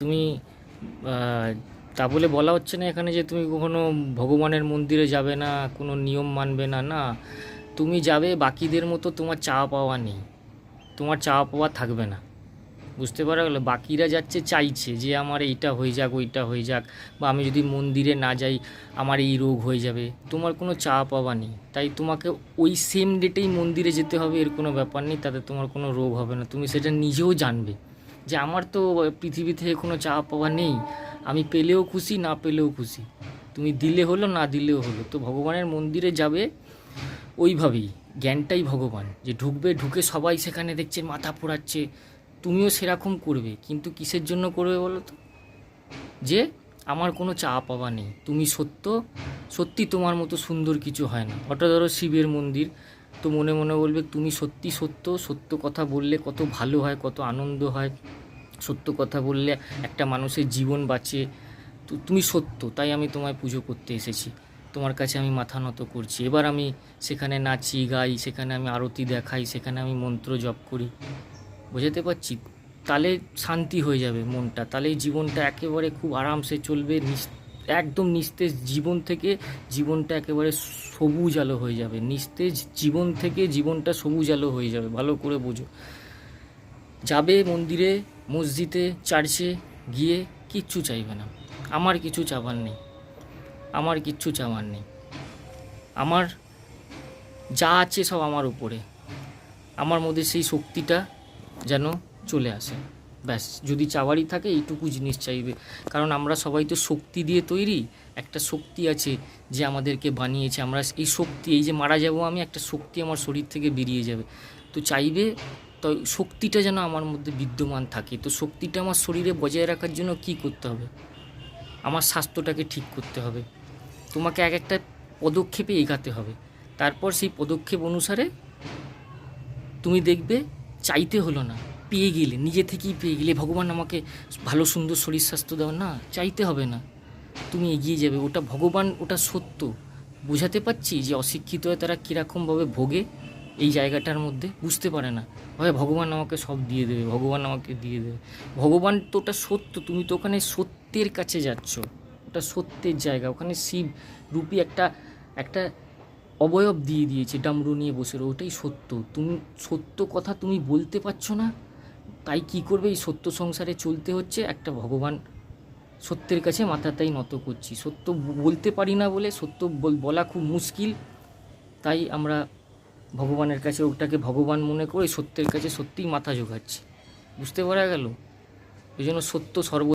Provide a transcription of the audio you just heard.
তুমি তা বলে বলা হচ্ছে না এখানে যে তুমি কখনো ভগবানের মন্দিরে যাবে না, কোনো নিয়ম মানবে না। না, তুমি যাবে, বাকিদের মতো তোমার চাওয়া পাওয়া নেই, তোমার চাওয়া পাওয়া থাকবে না। বুঝতে পারা গেলো? বাকিরা যাচ্ছে চাইছে যে আমার এইটা হয়ে যাক, ওইটা হয়ে যাক, বা আমি যদি মন্দিরে না যাই আমার এই রোগ হয়ে যাবে। তোমার কোনো চাওয়া পাওয়া নেই, তাই তোমাকে ওই সেম ডেটেই মন্দিরে যেতে হবে, এর কোনো ব্যাপার নেই। তাতে তোমার কোনো রোগ হবে না, তুমি সেটা নিজেও জানবে যে আমার তো পৃথিবী থেকে কোনো চাওয়া পাওয়া নেই, আমি পেলেও খুশি, না পেলেও খুশি। তুমি দিলে হলো, না দিলেও হলো। তো ভগবানের মন্দিরে যাবে ওইভাবেই, জ্ঞানটাই ভগবান। যে ঢুকবে, ঢুকে সবাই সেখানে দেখছে মাথা পোড়াচ্ছে, তুমিও সেরকম করবে। কিন্তু কিসের জন্য করবে বলো তো? যে আমার কোনো চাওয়া পাওয়া নেই, তুমি সত্য, সত্যি তোমার মতো সুন্দর কিছু হয় না। হঠাৎ ধরো শিবের মন্দির, তো মনে মনে বলবে তুমি সত্যি সত্য, সত্য কথা বললে কত ভালো হয়, কত আনন্দ হয়। সত্য কথা বললে একটা মানুষের জীবন বাঁচে। তো তুমি সত্য, তাই আমি তোমায় পুজো করতে এসেছি, তোমার কাছে আমি মাথা নত করছি। এবার আমি সেখানে নাচি গাই, সেখানে আমি আরতি দেখাই, সেখানে আমি মন্ত্র জপ করি। বোঝাতে পারছি? তাহলে শান্তি হয়ে যাবে মনটা, তাহলে জীবনটা একেবারে খুব আরামসে চলবে। একদম নিস্তেজ জীবন থেকে জীবনটা একেবারে সবুজ আলো হয়ে যাবে। নিস্তেজ জীবন থেকে জীবনটা সবুজ আলো হয়ে যাবে। ভালো করে বোঝো। যাবে মন্দিরে, মসজিদে, চার্চে গিয়ে কিচ্ছু চাইবে না। আমার কিছু চাওয়ার নেই, আমার কিচ্ছু চাওয়ার নেই। আমার যা আছে সব আমার উপরে, আমার মধ্যে সেই শক্তিটা যেন চলে আসে। ব্যাস, যদি চাওয়ারই থাকে এইটুকু জিনিস চাইবে। কারণ আমরা সবাই তো শক্তি দিয়ে তৈরি। একটা শক্তি আছে যে আমাদেরকে বানিয়েছে। আমরা এই শক্তি, এই যে মারা যাব আমি, একটা শক্তি আমার শরীর থেকে বেরিয়ে যাবে। তো চাইবে তো শক্তিটা যেন আমার মধ্যে বিদ্যমান থাকে। তো শক্তিটা আমার শরীরে বজায় রাখার জন্য কী করতে হবে? আমার স্বাস্থ্যটাকে ঠিক করতে হবে। তোমাকে এক একটা পদক্ষেপে এগাতে হবে। তারপর সেই পদক্ষেপ অনুসারে তুমি দেখবে চাইতে হলো না, পেয়ে গেলে, নিজে থেকেই পেয়ে গেলে। ভগবান আমাকে ভালো সুন্দর শরীর স্বাস্থ্য দাও, না চাইতে হবে না, তুমি এগিয়ে যাবে। ওটা ভগবান, ওটা সত্য। বোঝাতে পারছি যে অশিক্ষিত হয়ে তারা কীরকমভাবে ভোগে এই জায়গাটার মধ্যে, বুঝতে পারে না। ভাবে ভগবান আমাকে সব দিয়ে দেবে, ভগবান আমাকে দিয়ে দেবে। ভগবান তো ওটা সত্য, তুমি তো ওখানে সত্যের কাছে যাচ্ছ। ওটা সত্যের জায়গা, ওখানে শিব রূপী একটা একটা অবয়ব দিয়ে দিয়েছে, ডামরু নিয়ে বসে রো, ওটাই সত্য। তুমি সত্য কথা তুমি বলতে পারছো না, তাই কি করবে? এই সত্য সংসারে চলতে হচ্ছে। একটা ভগবান সত্যের কাছে মাথা তাই নত করছি। সত্য বলতে পারি না বলে, সত্য বলা খুব মুশকিল, তাই আমরা ভগবানের কাছে ওটাকে ভগবান মনে করে সত্যের কাছে সত্যিই মাথা ঝোঁকাচ্ছি। বুঝতে পারা গেল? এই জন্য সত্য